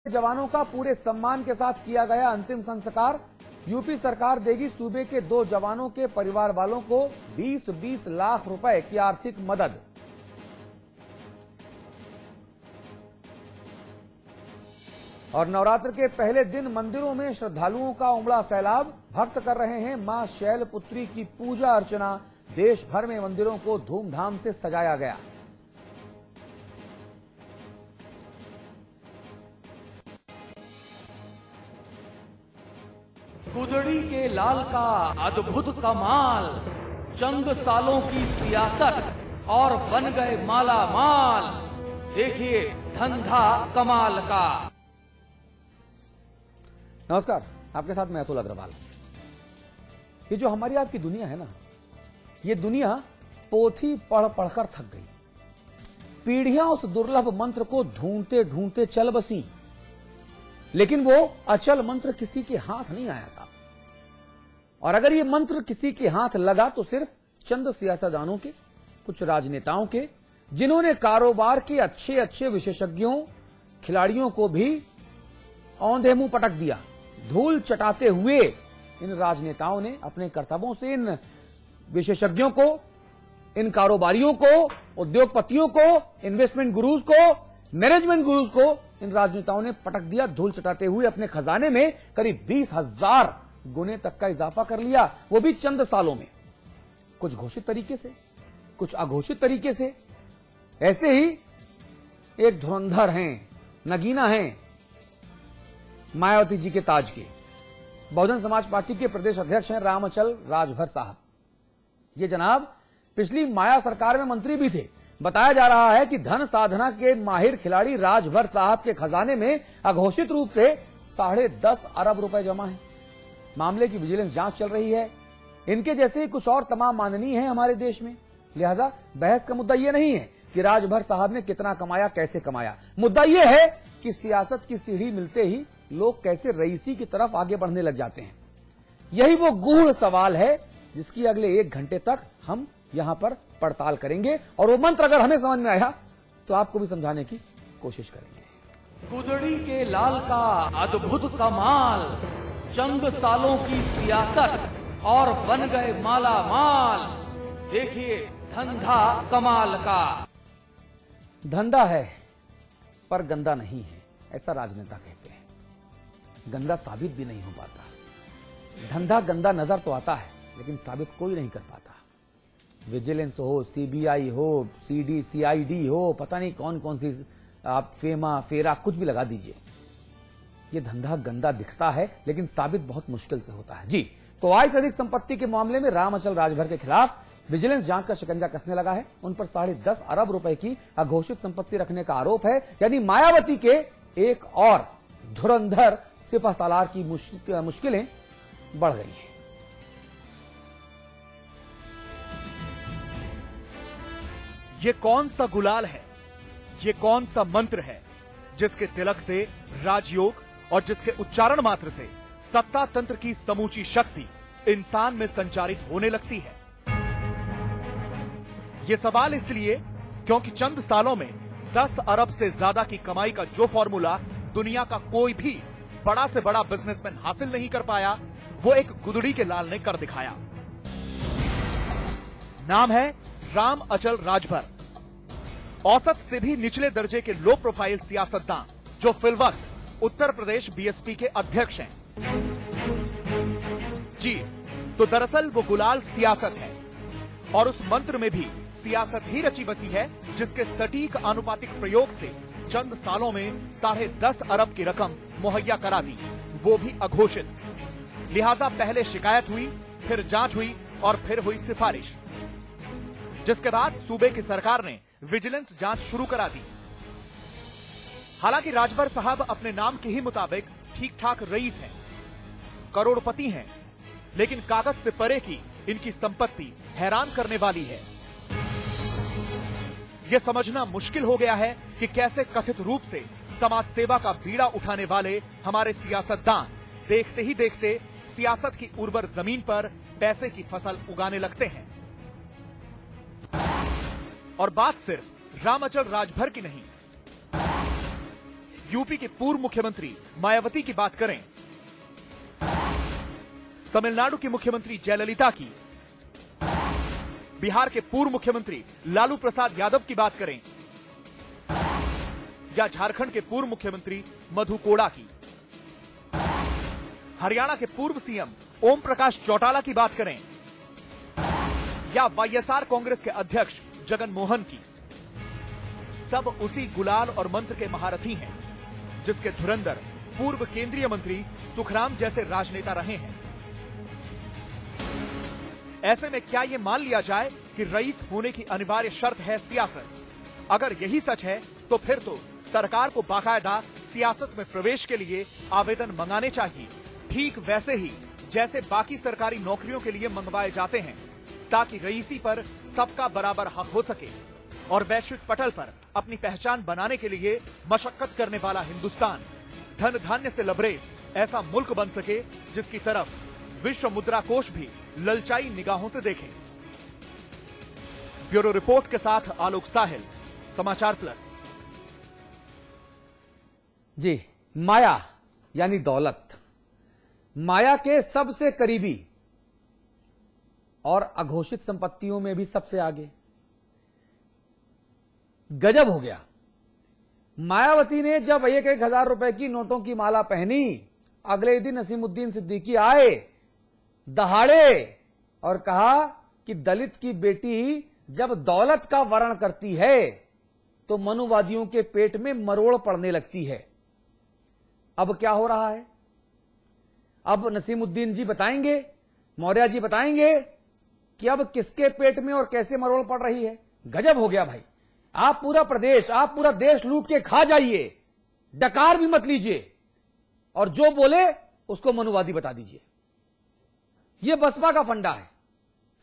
जवानों का पूरे सम्मान के साथ किया गया अंतिम संस्कार। यूपी सरकार देगी सूबे के 2 जवानों के परिवार वालों को 20-20 लाख रुपए की आर्थिक मदद। और नवरात्र के पहले दिन मंदिरों में श्रद्धालुओं का उमड़ा सैलाब। भक्त कर रहे हैं मां शैलपुत्री की पूजा अर्चना। देश भर में मंदिरों को धूमधाम से सजाया गया। गुदड़ी के लाल का अद्भुत कमाल, चंद सालों की सियासत और बन गए माला माल। देखिए धंधा कमाल का। नमस्कार, आपके साथ मैं अतुल अग्रवाल। ये जो हमारी आपकी दुनिया है ना, ये दुनिया पोथी पढ़ पढ़कर थक गई। पीढ़ियां उस दुर्लभ मंत्र को ढूंढते ढूंढते चल बसी, लेकिन वो अचल मंत्र किसी के हाथ नहीं आया साहब। और अगर ये मंत्र किसी के हाथ लगा तो सिर्फ चंद सियासतदानों के, कुछ राजनेताओं के, जिन्होंने कारोबार के अच्छे अच्छे विशेषज्ञों, खिलाड़ियों को भी औंधे मुंह पटक दिया। धूल चटाते हुए इन राजनेताओं ने अपने कर्तव्यों से इन विशेषज्ञों को, इन कारोबारियों को, उद्योगपतियों को, इन्वेस्टमेंट गुरुज को, मैनेजमेंट गुरुज को इन राजनेताओं ने पटक दिया। धूल चटाते हुए अपने खजाने में करीब 20,000 गुने तक का इजाफा कर लिया, वो भी चंद सालों में। कुछ घोषित तरीके से, कुछ अघोषित तरीके से। ऐसे ही एक धुरंधर हैं, नगीना हैं मायावती जी के ताज के। बहुजन समाज पार्टी के प्रदेश अध्यक्ष हैं रामअचल राजभर साहब। ये जनाब पिछली माया सरकार में मंत्री भी थे। बताया जा रहा है कि धन साधना के माहिर खिलाड़ी राजभर साहब के खजाने में अघोषित रूप से 10.5 अरब रुपए जमा है। मामले की विजिलेंस जांच चल रही है। इनके जैसे ही कुछ और तमाम माननीय हैं हमारे देश में। लिहाजा बहस का मुद्दा यह नहीं है कि राजभर साहब ने कितना कमाया, कैसे कमाया। मुद्दा यह है कि सियासत की सीढ़ी मिलते ही लोग कैसे रईसी की तरफ आगे बढ़ने लग जाते हैं। यही वो गूढ़ सवाल है जिसकी अगले 1 घंटे तक हम यहां पर पड़ताल करेंगे। और वो मंत्र अगर हमें समझ में आया तो आपको भी समझाने की कोशिश करेंगे। गुदड़ी के लाल का अद्भुत कमाल, चंद सालों की सियासत और बन गए माला माल। देखिए धंधा कमाल का। धंधा है पर गंदा नहीं है, ऐसा राजनेता कहते हैं। गंदा साबित भी नहीं हो पाता। धंधा गंदा नजर तो आता है, लेकिन साबित कोई नहीं कर पाता। विजिलेंस हो, सीबीआई हो, सीडी, सीआईडी हो, पता नहीं कौन कौन सी आप फेमा फेरा कुछ भी लगा दीजिए, ये धंधा गंदा दिखता है, लेकिन साबित बहुत मुश्किल से होता है। जी, तो आय से अधिक संपत्ति के मामले में रामअचल राजभर के खिलाफ विजिलेंस जांच का शिकंजा कसने लगा है। उन पर 10.5 अरब रुपए की अघोषित संपत्ति रखने का आरोप है। यानी मायावती के एक और धुरंधर सिपह सालार की मुश्किलें बढ़ गई हैं। ये कौन सा गुलाल है, ये कौन सा मंत्र है जिसके तिलक से राजयोग और जिसके उच्चारण मात्र से सत्ता तंत्र की समूची शक्ति इंसान में संचारित होने लगती है। ये सवाल इसलिए क्योंकि चंद सालों में 10 अरब से ज्यादा की कमाई का जो फॉर्मूला दुनिया का कोई भी बड़ा से बड़ा बिजनेसमैन हासिल नहीं कर पाया, वो एक गुदड़ी के लाल ने कर दिखाया। नाम है रामअचल राजभर। औसत से भी निचले दर्जे के लो प्रोफाइल सियासतदान जो फिलवक्त उत्तर प्रदेश बीएसपी के अध्यक्ष हैं। जी, तो दरअसल वो गुलाल सियासत है, और उस मंत्र में भी सियासत ही रची बसी है, जिसके सटीक आनुपातिक प्रयोग से चंद सालों में 10.5 अरब की रकम मुहैया करा दी, वो भी अघोषित। लिहाजा पहले शिकायत हुई, फिर जांच हुई और फिर हुई सिफारिश, जिसके बाद सूबे की सरकार ने विजिलेंस जांच शुरू करा दी। हालांकि राजभर साहब अपने नाम के ही मुताबिक ठीक ठाक रईस हैं, करोड़पति हैं, लेकिन कागज से परे की इनकी संपत्ति हैरान करने वाली है। यह समझना मुश्किल हो गया है कि कैसे कथित रूप से समाज सेवा का बीड़ा उठाने वाले हमारे सियासतदान देखते ही देखते सियासत की उर्वर जमीन पर पैसे की फसल उगाने लगते हैं। और बात सिर्फ रामअचल राजभर की नहीं, यूपी की पूर्व मुख्यमंत्री मायावती की बात करें, तमिलनाडु की मुख्यमंत्री जयललिता की, बिहार के पूर्व मुख्यमंत्री लालू प्रसाद यादव की बात करें, या झारखंड के पूर्व मुख्यमंत्री मधु कोड़ा की, हरियाणा के पूर्व सीएम ओम प्रकाश चौटाला की बात करें, या वाईएसआर कांग्रेस के अध्यक्ष जगन मोहन की, सब उसी गुलाल और मंत्र के महारथी हैं, जिसके धुरंधर पूर्व केंद्रीय मंत्री सुखराम जैसे राजनेता रहे हैं। ऐसे में क्या यह मान लिया जाए कि रईस होने की अनिवार्य शर्त है सियासत? अगर यही सच है तो फिर तो सरकार को बाकायदा सियासत में प्रवेश के लिए आवेदन मंगाने चाहिए, ठीक वैसे ही जैसे बाकी सरकारी नौकरियों के लिए मंगवाए जाते हैं, ताकि रईसी पर सबका बराबर हक हो सके और वैश्विक पटल पर अपनी पहचान बनाने के लिए मशक्कत करने वाला हिंदुस्तान धन धान्य से लबरेज ऐसा मुल्क बन सके जिसकी तरफ विश्व मुद्रा कोष भी ललचाई निगाहों से देखे। ब्यूरो रिपोर्ट के साथ आलोक साहिल, समाचार प्लस। जी, माया यानी दौलत, माया के सबसे करीबी और अघोषित संपत्तियों में भी सबसे आगे। गजब हो गया। मायावती ने जब 1,000 रुपए की नोटों की माला पहनी, अगले दिन नसीमुद्दीन सिद्दीकी आए दहाड़े और कहा कि दलित की बेटी जब दौलत का वर्ण करती है तो मनुवादियों के पेट में मरोड़ पड़ने लगती है। अब क्या हो रहा है? अब नसीमुद्दीन जी बताएंगे, मौर्य जी बताएंगे कि अब किसके पेट में और कैसे मरोड़ पड़ रही है। गजब हो गया भाई। आप पूरा प्रदेश, आप पूरा देश लूट के खा जाइए, डकार भी मत लीजिए, और जो बोले उसको मनुवादी बता दीजिए। यह बसपा का फंडा है।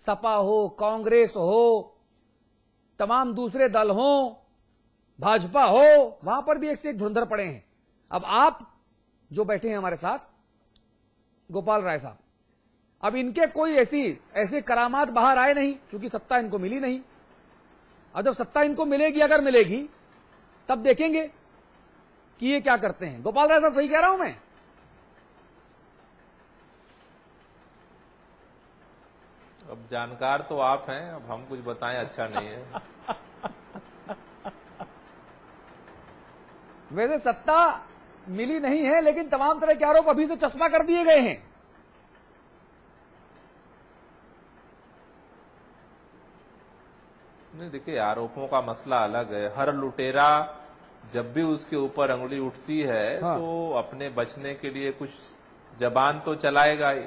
सपा हो, कांग्रेस हो, तमाम दूसरे दल हो, भाजपा हो, वहां पर भी एक से एक धुरंधर पड़े हैं। अब आप जो बैठे हैं हमारे साथ, गोपाल राय साहब, अब इनके कोई ऐसी करामात बाहर आए नहीं, क्योंकि सत्ता इनको मिली नहीं। अब जब सत्ता इनको मिलेगी, अगर मिलेगी, तब देखेंगे कि ये क्या करते हैं। गोपाल राय साहब, सही कह रहा हूं मैं? अब जानकार तो आप हैं, अब हम कुछ बताएं अच्छा नहीं है। वैसे सत्ता मिली नहीं है, लेकिन तमाम तरह के आरोप अभी से चस्पा कर दिए गए हैं। नहीं, देखिए, आरोपों का मसला अलग है। हर लुटेरा जब भी उसके ऊपर अंगुली उठती है, हाँ। तो अपने बचने के लिए कुछ जबान तो चलाएगा ही,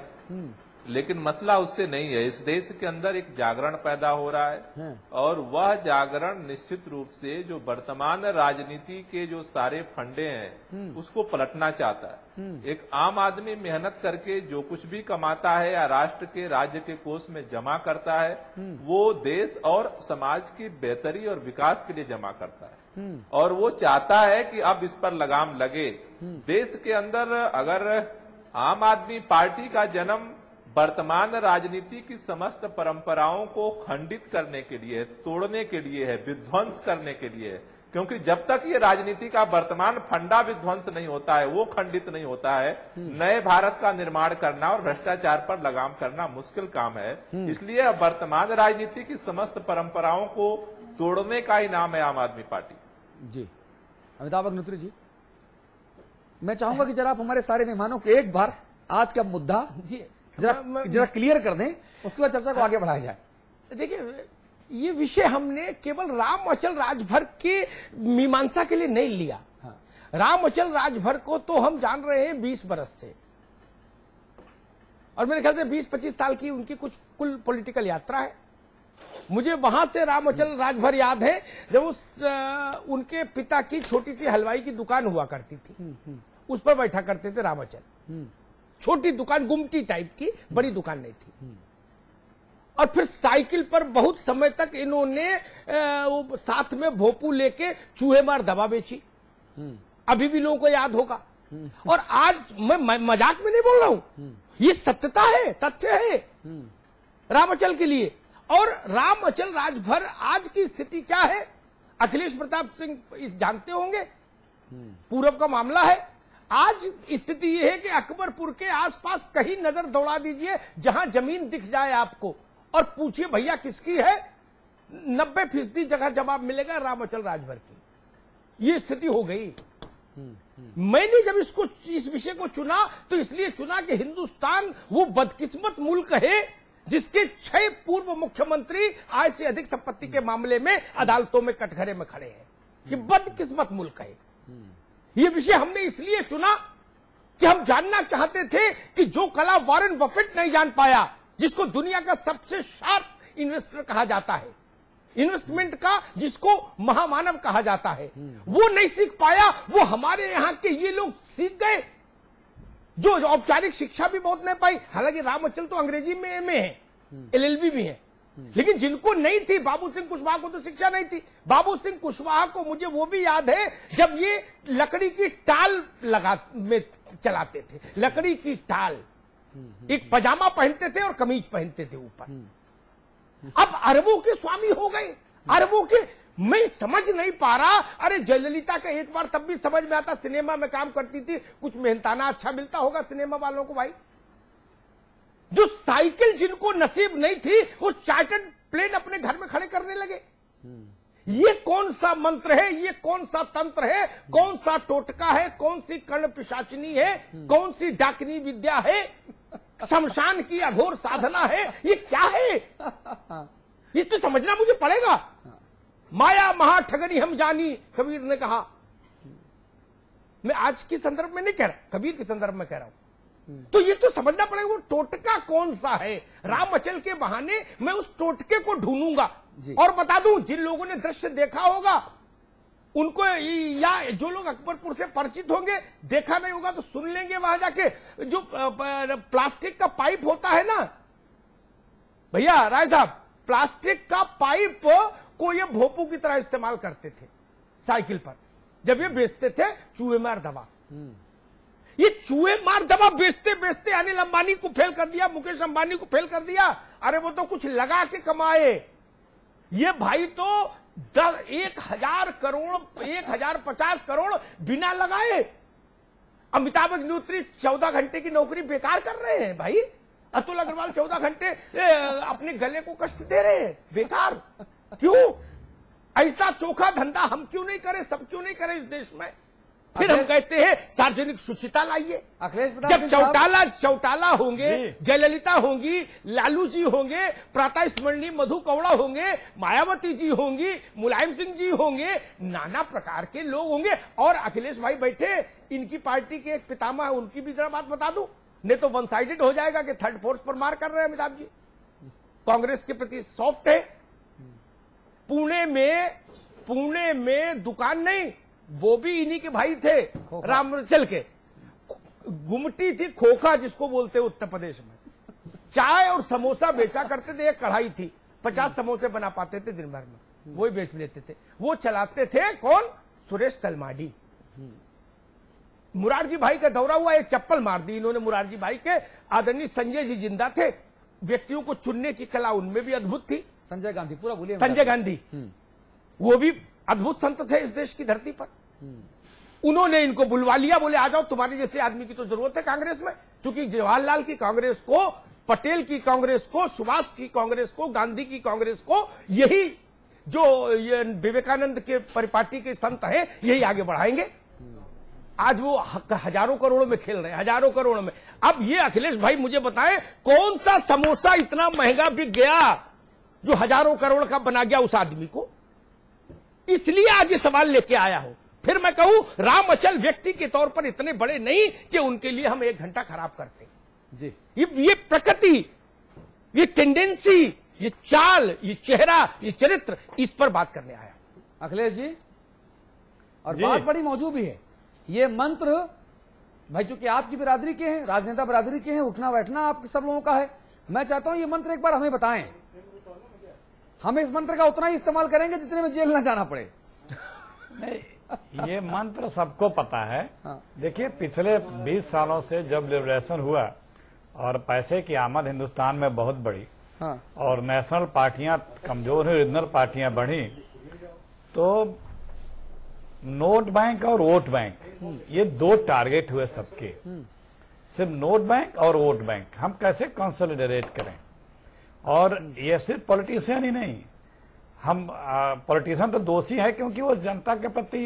लेकिन मसला उससे नहीं है। इस देश के अंदर एक जागरण पैदा हो रहा है, और वह जागरण निश्चित रूप से जो वर्तमान राजनीति के जो सारे फंडे हैं उसको पलटना चाहता है। एक आम आदमी मेहनत करके जो कुछ भी कमाता है या राष्ट्र के, राज्य के कोष में जमा करता है, वो देश और समाज की बेहतरी और विकास के लिए जमा करता है, और वो चाहता है कि अब इस पर लगाम लगे। देश के अंदर अगर आम आदमी पार्टी का जन्म वर्तमान राजनीति की समस्त परंपराओं को खंडित करने के लिए, तोड़ने के लिए है, विध्वंस करने के लिए है, क्योंकि जब तक ये राजनीति का वर्तमान फंडा विध्वंस नहीं होता है, वो खंडित नहीं होता है, नए भारत का निर्माण करना और भ्रष्टाचार पर लगाम करना मुश्किल काम है। इसलिए वर्तमान राजनीति की समस्त परंपराओं को तोड़ने का ही नाम है आम आदमी पार्टी। जी, अमिताभ अग्निहोत्री जी, मैं चाहूंगा कि जरा आप हमारे सारे मेहमानों को एक बार आज का मुद्दा जरा क्लियर कर दें, उसके बाद चर्चा को आगे बढ़ाया जाए। देखिए, ये विषय हमने केवल राम अचल राजभर की मीमांसा के लिए नहीं लिया। हाँ। राम अचल राजभर को तो हम जान रहे हैं 20 बरस से, और मेरे ख्याल से 20-25 साल की उनकी कुछ कुल पॉलिटिकल यात्रा है। मुझे वहां से राम अचल राजभर याद है जब उनके पिता की छोटी सी हलवाई की दुकान हुआ करती थी, उस पर बैठा करते थे राम अचल। छोटी दुकान, गुमटी टाइप की, बड़ी दुकान नहीं थी। और फिर साइकिल पर बहुत समय तक इन्होंने साथ में भोपू लेके चूहे मार दवा बेची, अभी भी लोगों को याद होगा। और आज मैं मजाक में नहीं बोल रहा हूं, ये सत्यता है, तथ्य है राम अचल के लिए। और राम अचल राजभर आज की स्थिति क्या है, अखिलेश प्रताप सिंह इस जानते होंगे, पूरब का मामला है। आज स्थिति यह है कि अकबरपुर के आसपास कहीं नजर दौड़ा दीजिए, जहां जमीन दिख जाए आपको, और पूछिए भैया किसकी है, 90% जगह जवाब मिलेगा रामअचल राजभर की। ये स्थिति हो गई। मैंने जब इस विषय को चुना तो इसलिए चुना कि हिंदुस्तान वो बदकिस्मत मुल्क है जिसके 6 पूर्व मुख्यमंत्री आय से अधिक संपत्ति के मामले में अदालतों में कटघरे में खड़े हैं। ये बदकिस्मत मुल्क है। ये विषय हमने इसलिए चुना कि हम जानना चाहते थे कि जो कला वॉरेन बफेट नहीं जान पाया, जिसको दुनिया का सबसे शार्प इन्वेस्टर कहा जाता है, इन्वेस्टमेंट का जिसको महामानव कहा जाता है, वो नहीं सीख पाया, वो हमारे यहां के ये लोग सीख गए जो औपचारिक शिक्षा भी बहुत नहीं पाई। हालांकि रामअचल तो अंग्रेजी में एमए है, एलएलबी भी है, लेकिन जिनको नहीं थी, बाबू सिंह कुशवाहा को तो शिक्षा नहीं थी। बाबू सिंह कुशवाहा को मुझे वो भी याद है जब ये लकड़ी की टाल में चलाते थे, लकड़ी की टाल, एक पजामा पहनते थे और कमीज पहनते थे ऊपर। अब अरबों के स्वामी हो गए, अरबों के। मैं समझ नहीं पा रहा। अरे जयललिता का एक बार तब भी समझ में आता, सिनेमा में काम करती थी, कुछ मेहनताना अच्छा मिलता होगा सिनेमा वालों को भाई। जो साइकिल जिनको नसीब नहीं थी, वो चार्टर्ड प्लेन अपने घर में खड़े करने लगे। ये कौन सा मंत्र है, ये कौन सा तंत्र है, कौन सा टोटका है, कौन सी कर्ण पिशाचिनी है, कौन सी डाकनी विद्या है, शमशान की अघोर साधना है, ये क्या है? ये तो समझना मुझे पड़ेगा। माया महा ठगनी हम जानी, कबीर ने कहा। मैं आज के संदर्भ में नहीं कह रहा, कबीर के संदर्भ में कह रहा हूं। तो ये तो समझना पड़ेगा वो टोटका कौन सा है। रामअचल के बहाने मैं उस टोटके को ढूंढूंगा और बता दूं, जिन लोगों ने दृश्य देखा होगा उनको, या जो लोग अकबरपुर से परिचित होंगे, देखा नहीं होगा तो सुन लेंगे। वहां जाके जो प्लास्टिक का पाइप होता है ना भैया राय साहब, प्लास्टिक का पाइप को ये भोपू की तरह इस्तेमाल करते थे साइकिल पर, जब ये बेचते थे चूहे मार दवा। ये चूहे मार दवा बेचते बेचते अनिल अंबानी को फेल कर दिया, मुकेश अंबानी को फेल कर दिया। अरे वो तो कुछ लगा के कमाए, ये भाई तो 1,000 करोड़, 1,050 करोड़ बिना लगाए। अमिताभ अग्निहोत्री 14 घंटे की नौकरी बेकार कर रहे हैं भाई। अतुल अग्रवाल 14 घंटे अपने गले को कष्ट दे रहे हैं बेकार। क्यों? ऐसा चोखा धंधा हम क्यों नहीं करें, सब क्यों नहीं करें इस देश में? फिर हम कहते हैं सार्वजनिक शुचिता लाइए। अखिलेश जब चौटाला होंगे, जयललिता होंगी, लालू जी होंगे, प्रातः स्मरणीय मधु कौड़ा होंगे, मायावती जी होंगी, मुलायम सिंह जी होंगे, नाना प्रकार के लोग होंगे। और अखिलेश भाई बैठे, इनकी पार्टी के एक पितामह है, उनकी भी जरा बात बता दूं, नहीं तो वन साइडेड हो जाएगा कि थर्ड फोर्स पर मार कर रहे हैं अमिताभ जी। कांग्रेस के प्रति सॉफ्ट है। पुणे में दुकान नहीं, वो भी इन्हीं के भाई थे, रामअचल के। गुमटी थी, खोखा जिसको बोलते हैं उत्तर प्रदेश में। चाय और समोसा बेचा करते थे, एक कढ़ाई थी, 50 समोसे बना पाते थे दिन भर में, वो ही बेच लेते थे। वो चलाते थे कौन? सुरेश कलमाडी। मुरारजी भाई का दौरा हुआ, एक चप्पल मार दी इन्होंने मुरारजी भाई के। आदरणीय संजय जी जिंदा थे, व्यक्तियों को चुनने की कला उनमें भी अद्भुत थी। संजय गांधी, पूरा बोलिए। संजय गांधी, वो भी अद्भुत संत थे इस देश की धरती पर। उन्होंने इनको बुलवा लिया, बोले आ जाओ, तुम्हारे जैसे आदमी की तो जरूरत है कांग्रेस में। क्योंकि जवाहरलाल की कांग्रेस को, पटेल की कांग्रेस को, सुभाष की कांग्रेस को, गांधी की कांग्रेस को, यही जो ये विवेकानंद के परिपाटी के संत हैं, यही आगे बढ़ाएंगे। आज वो हजारों करोड़ों में खेल रहे हैं, हजारों करोड़ों में। अब ये अखिलेश भाई मुझे बताएं, कौन सा समोसा इतना महंगा बिक गया जो हजारों करोड़ का बना गया उस आदमी को? इसलिए आज ये सवाल लेके आया हूं। फिर मैं कहूं, रामअचल व्यक्ति के तौर पर इतने बड़े नहीं कि उनके लिए हम 1 घंटा खराब करते जी। ये प्रकृति, ये टेंडेंसी, ये चाल, ये चेहरा, ये चरित्र, इस पर बात करने आया अखिलेश जी। और बात बड़ी मौजूद भी है। ये मंत्र भाई चूंकि आपकी बिरादरी के हैं, राजनेता बिरादरी के हैं, उठना बैठना आप सब लोगों का है। मैं चाहता हूं ये मंत्र एक बार हमें बताएं। हम इस मंत्र का उतना ही इस्तेमाल करेंगे जितने में जेल न जाना पड़े। नहीं, ये मंत्र सबको पता है। देखिए, पिछले 20 सालों से जब लिबरेशन हुआ और पैसे की आमद हिंदुस्तान में बहुत बढ़ी और नेशनल पार्टियां कमजोर हुई, रीजनल पार्टियां बढ़ी, तो नोट बैंक और वोट बैंक, ये दो टारगेट हुए सबके। सिर्फ नोट बैंक और वोट बैंक हम कैसे कंसोलिडेट करें। और ये सिर्फ पॉलिटिशियन ही नहीं, हम पॉलिटिशियन तो दोषी है क्योंकि वो जनता के प्रति